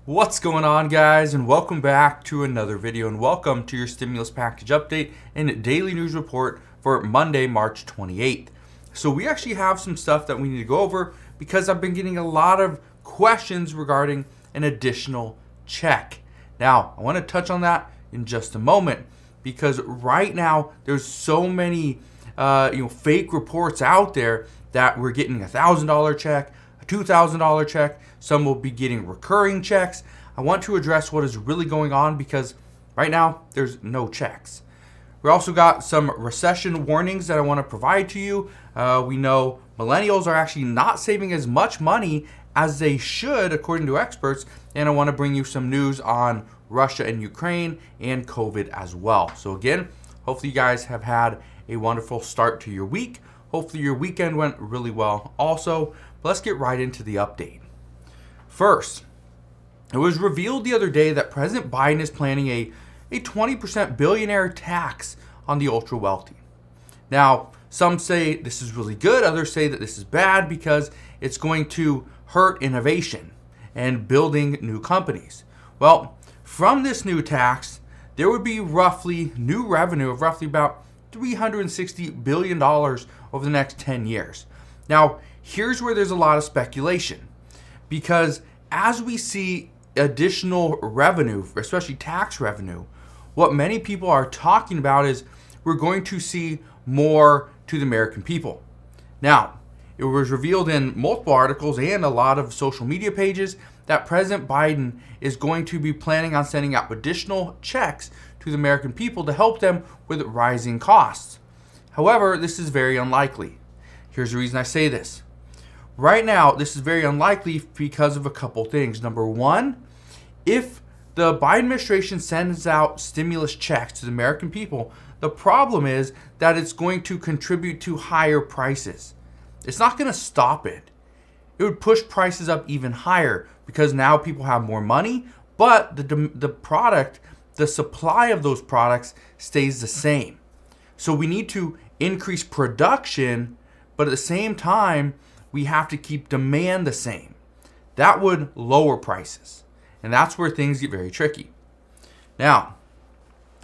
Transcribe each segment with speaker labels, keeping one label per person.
Speaker 1: What's going on, guys, and welcome back to another video, and welcome to your stimulus package update and daily news report for Monday, March 28th. So we actually have some stuff that we need to go over because I've been getting a lot of questions regarding an additional check. Now, I want to touch on that in just a moment because right now there's so many fake reports out there that we're getting $1,000 check, a $2,000 check. Some will be getting recurring checks. I want to address what is really going on because right now there's no checks. We also got some recession warnings that I want to provide to you. We know millennials are actually not saving as much money as they should, according to experts. And I want to bring you some news on Russia and Ukraine and COVID as well. So again, hopefully you guys have had a wonderful start to your week. Hopefully your weekend went really well also. But let's get right into the update. First, it was revealed the other day that President Biden is planning a 20% billionaire tax on the ultra wealthy. Now, some say this is really good, others say that this is bad because it's going to hurt innovation and building new companies. Well, from this new tax, there would be new revenue of roughly about $360 billion over the next 10 years. Now, here's where there's a lot of speculation. Because as we see additional revenue, especially tax revenue, what many people are talking about is we're going to see more to the American people. Now, it was revealed in multiple articles and a lot of social media pages that President Biden is going to be planning on sending out additional checks to the American people to help them with rising costs. However, this is very unlikely. Here's the reason I say this. Right now, this is very unlikely because of a couple things. Number one, if the Biden administration sends out stimulus checks to the American people, the problem is that it's going to contribute to higher prices. It's not going to stop it. It would push prices up even higher because now people have more money, but the supply of those products stays the same. So we need to increase production, but at the same time, we have to keep demand the same. That would lower prices. And that's where things get very tricky. Now,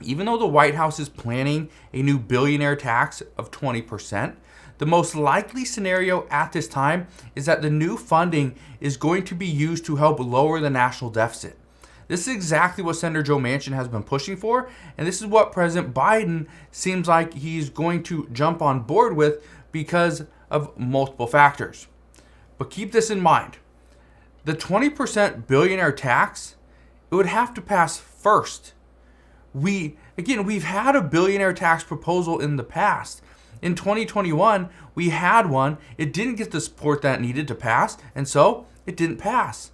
Speaker 1: even though the White House is planning a new billionaire tax of 20%, the most likely scenario at this time is that the new funding is going to be used to help lower the national deficit. This is exactly what Senator Joe Manchin has been pushing for, and this is what President Biden seems like he's going to jump on board with because of multiple factors. But keep this in mind. The 20% billionaire tax, it would have to pass first. We've had a billionaire tax proposal in the past. In 2021, we had one. It didn't get the support that it needed to pass, and so it didn't pass,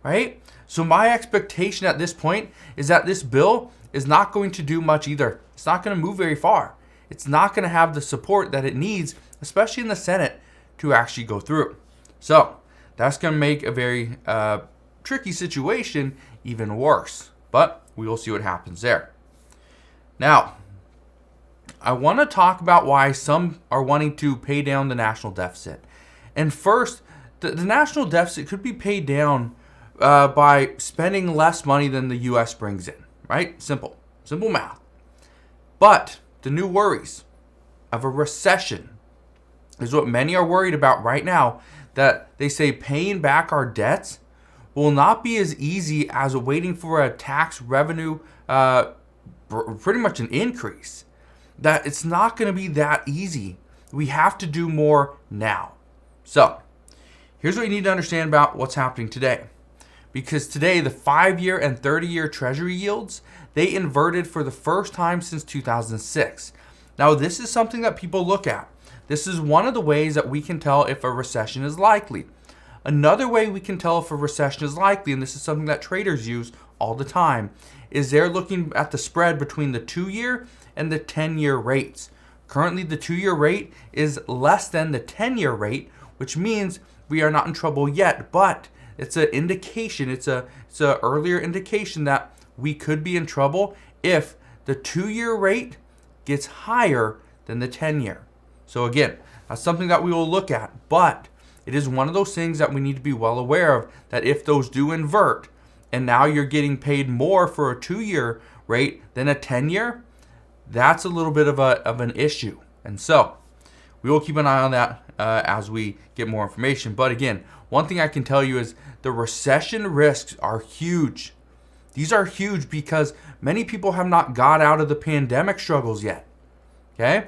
Speaker 1: right? So my expectation at this point is that this bill is not going to do much either. It's not going to move very far. It's not going to have the support that it needs, especially in the Senate, to actually go through. So that's going to make a very tricky situation even worse. But we will see what happens there. Now, I want to talk about why some are wanting to pay down the national deficit. And first, the national deficit could be paid down by spending less money than the U.S. brings in, right? Simple math. But the new worries of a recession is what many are worried about right now, that they say paying back our debts will not be as easy as waiting for a tax revenue, pretty much an increase. That it's not going to be that easy. We have to do more now. So, here's what you need to understand about what's happening today. Because today, the 5-year and 30-year Treasury yields, they inverted for the first time since 2006. Now, this is something that people look at. This is one of the ways that we can tell if a recession is likely. Another way we can tell if a recession is likely, and this is something that traders use all the time, is they're looking at the spread between the 2-year and the 10-year rates. Currently, the 2-year rate is less than the 10-year rate, which means we are not in trouble yet, but it's an indication, it's a earlier indication that we could be in trouble if the 2-year rate gets higher than the 10-year. So again, that's something that we will look at, but it is one of those things that we need to be well aware of, that if those do invert, and now you're getting paid more for a 2-year rate than a 10-year, that's a little bit of an issue. And so we will keep an eye on that as we get more information. But again, one thing I can tell you is the recession risks are huge. These are huge because many people have not got out of the pandemic struggles yet. Okay?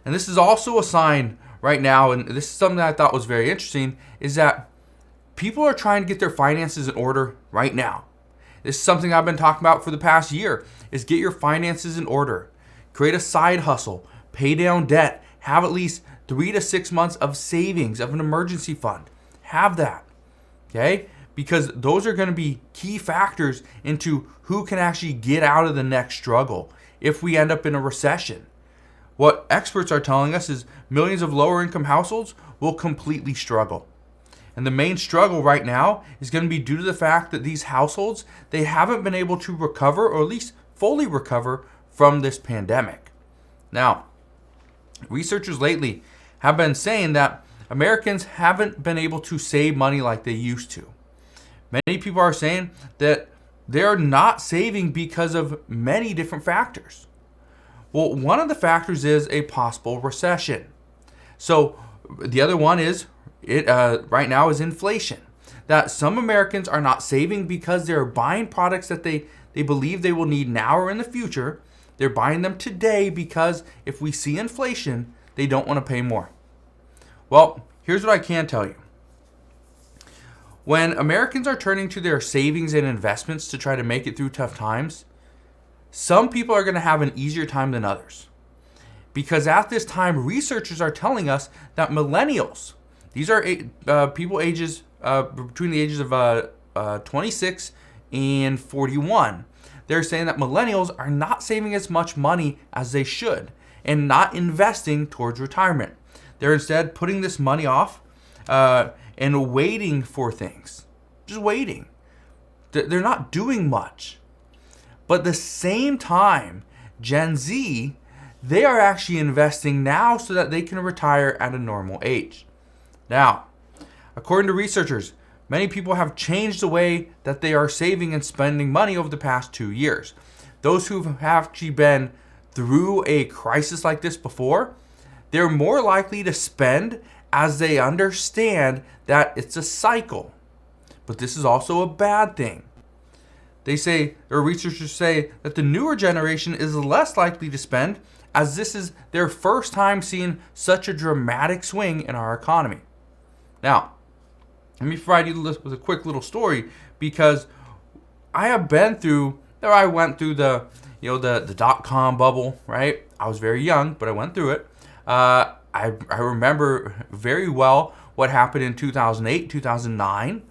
Speaker 1: And this is also a sign right now, and this is something that I thought was very interesting, is that people are trying to get their finances in order right now. This is something I've been talking about for the past year, is get your finances in order. Create a side hustle, pay down debt, have at least 3 to 6 months of savings, of an emergency fund. Have that, okay? Because those are going to be key factors into who can actually get out of the next struggle if we end up in a recession. What experts are telling us is millions of lower income households will completely struggle. And the main struggle right now is going to be due to the fact that these households, they haven't been able to recover, or at least fully recover, from this pandemic. Now, researchers lately have been saying that Americans haven't been able to save money like they used to. Many people are saying that they're not saving because of many different factors. Well, one of the factors is a possible recession. So the other one is right now is inflation. That some Americans are not saving because they're buying products that they believe they will need now or in the future. They're buying them today because if we see inflation, they don't want to pay more. Well, here's what I can tell you. When Americans are turning to their savings and investments to try to make it through tough times, some people are going to have an easier time than others. Because at this time, researchers are telling us that millennials, these are people ages between the ages of 26 and 41. They're saying that millennials are not saving as much money as they should and not investing towards retirement. They're instead putting this money off and waiting for things. Just waiting. They're not doing much. But at the same time, Gen Z, they are actually investing now so that they can retire at a normal age. Now, according to researchers, many people have changed the way that they are saving and spending money over the past 2 years. Those who have actually been through a crisis like this before, they're more likely to spend as they understand that it's a cycle. But this is also a bad thing. Researchers say that the newer generation is less likely to spend as this is their first time seeing such a dramatic swing in our economy. Now, let me provide you with a quick little story because I went through the dot-com bubble, right? I was very young, but I went through it. I remember very well what happened in 2008, 2009.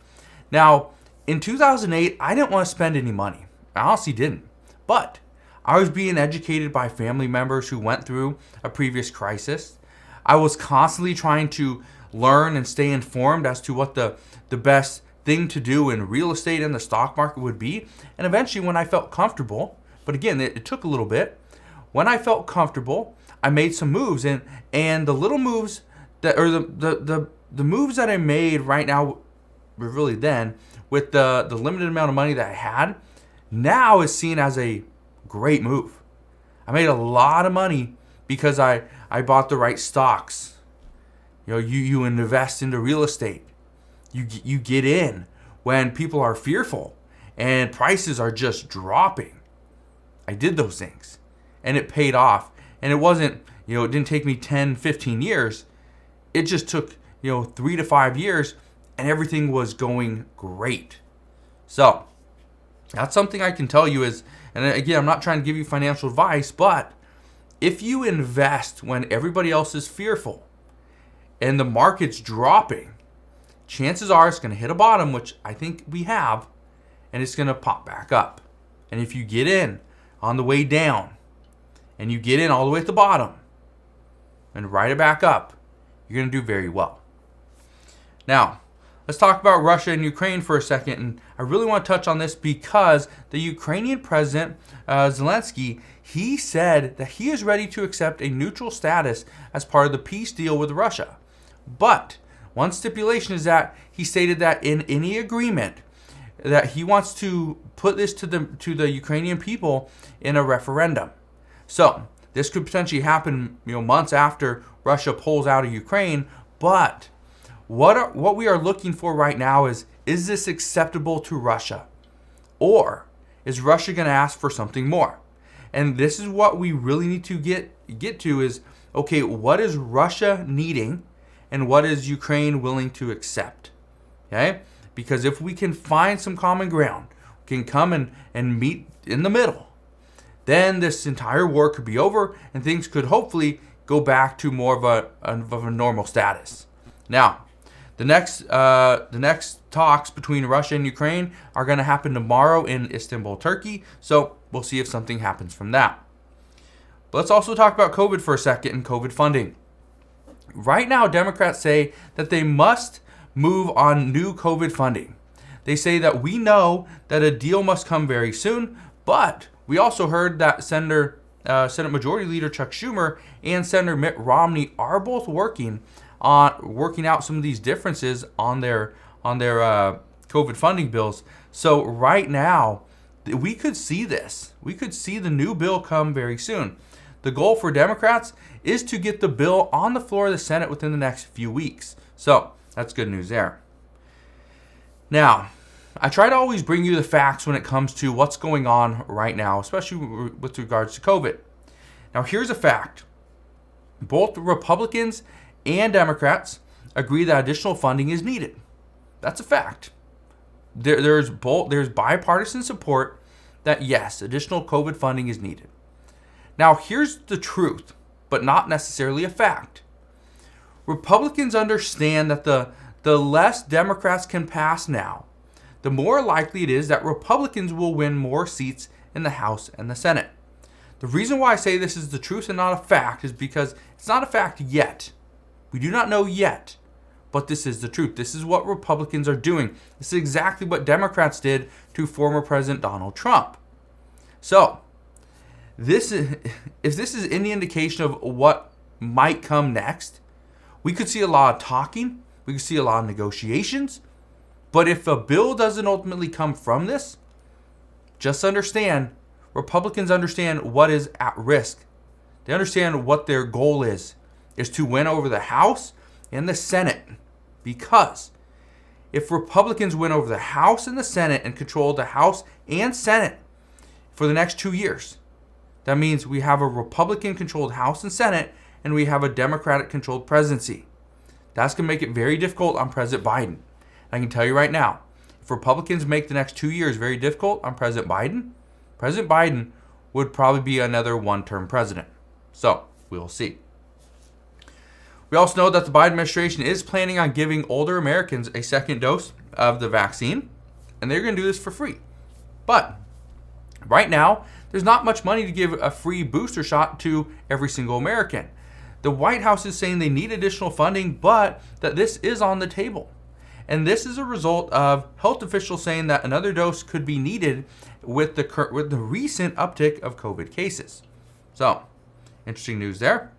Speaker 1: Now, in 2008, I didn't want to spend any money. I honestly didn't. But I was being educated by family members who went through a previous crisis. I was constantly trying to learn and stay informed as to what the best thing to do in real estate and the stock market would be. And eventually, when I felt comfortable, but again, it took a little bit. When I felt comfortable, I made some moves, and the little moves the moves that I made right now, really then, with the limited amount of money that I had, now is seen as a great move. I made a lot of money because I bought the right stocks. You invest into real estate. You get in when people are fearful and prices are just dropping. I did those things and it paid off. And it wasn't, it didn't take me 10, 15 years. It just took, 3 to 5 years and everything was going great. So that's something I can tell you is, and again, I'm not trying to give you financial advice, but if you invest when everybody else is fearful and the market's dropping, chances are it's going to hit a bottom, which I think we have, and it's going to pop back up. And if you get in on the way down and you get in all the way at the bottom and ride it back up, you're going to do very well. Now, let's talk about Russia and Ukraine for a second. And I really want to touch on this because the Ukrainian president, Zelensky, he said that he is ready to accept a neutral status as part of the peace deal with Russia. But one stipulation is that he stated that in any agreement, that he wants to put this to the Ukrainian people in a referendum. So this could potentially happen, months after Russia pulls out of Ukraine. But what we are looking for right now is this acceptable to Russia, or is Russia going to ask for something more? And this is what we really need to get to is, okay, what is Russia needing and what is Ukraine willing to accept? Okay? Because if we can find some common ground, we can come and meet in the middle, then this entire war could be over and things could hopefully go back to more of a normal status. Now, the next talks between Russia and Ukraine are going to happen tomorrow in Istanbul, Turkey. So we'll see if something happens from that. But let's also talk about COVID for a second and COVID funding. Right now, Democrats say that they must move on new COVID funding. They say that we know that a deal must come very soon, but we also heard that Senate Majority Leader Chuck Schumer and Senator Mitt Romney are both working out some of these differences on their COVID funding bills. So right now, we could see this. We could see the new bill come very soon. The goal for Democrats is to get the bill on the floor of the Senate within the next few weeks. So that's good news there. Now, I try to always bring you the facts when it comes to what's going on right now, especially with regards to COVID. Now, here's a fact. Both Republicans and Democrats agree that additional funding is needed. That's a fact. There's bipartisan support that, yes, additional COVID funding is needed. Now, here's the truth, but not necessarily a fact. Republicans understand that the less Democrats can pass now, the more likely it is that Republicans will win more seats in the House and the Senate. The reason why I say this is the truth and not a fact is because it's not a fact yet. We do not know yet, but this is the truth. This is what Republicans are doing. This is exactly what Democrats did to former President Donald Trump. So, if this is any indication of what might come next, we could see a lot of talking, we could see a lot of negotiations, but if a bill doesn't ultimately come from this, just understand, Republicans understand what is at risk. They understand what their goal is to win over the House and the Senate. Because if Republicans win over the House and the Senate and control the House and Senate for the next 2 years, that means we have a Republican-controlled House and Senate and we have a Democratic-controlled presidency. That's going to make it very difficult on President Biden. I can tell you right now, if Republicans make the next 2 years very difficult on President Biden would probably be another one-term president. So, we'll see. We also know that the Biden administration is planning on giving older Americans a second dose of the vaccine, and they're going to do this for free. But right now, there's not much money to give a free booster shot to every single American. The White House is saying they need additional funding, but that this is on the table. And this is a result of health officials saying that another dose could be needed with the recent uptick of COVID cases. So, interesting news there.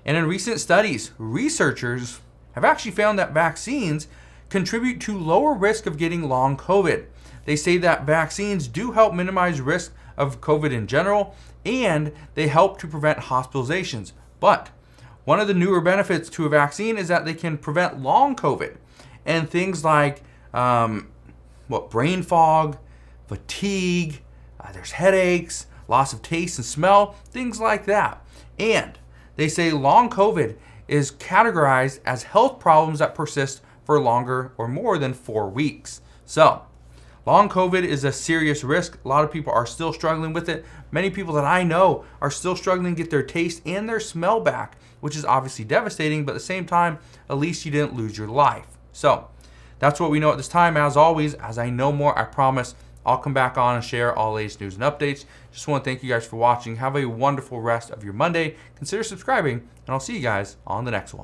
Speaker 1: And in recent studies, researchers have actually found that vaccines contribute to lower risk of getting long COVID. They say that vaccines do help minimize risk of COVID in general, and they help to prevent hospitalizations. But one of the newer benefits to a vaccine is that they can prevent long COVID and things like brain fog, fatigue, there's headaches, loss of taste and smell, things like that. And they say long COVID is categorized as health problems that persist for longer or more than 4 weeks. So, long COVID is a serious risk. A lot of people are still struggling with it. Many people that I know are still struggling to get their taste and their smell back, which is obviously devastating, but at the same time, at least you didn't lose your life. So, that's what we know at this time. As always, as I know more, I promise I'll come back on and share all latest news and updates. Just want to thank you guys for watching. Have a wonderful rest of your Monday. Consider subscribing, and I'll see you guys on the next one.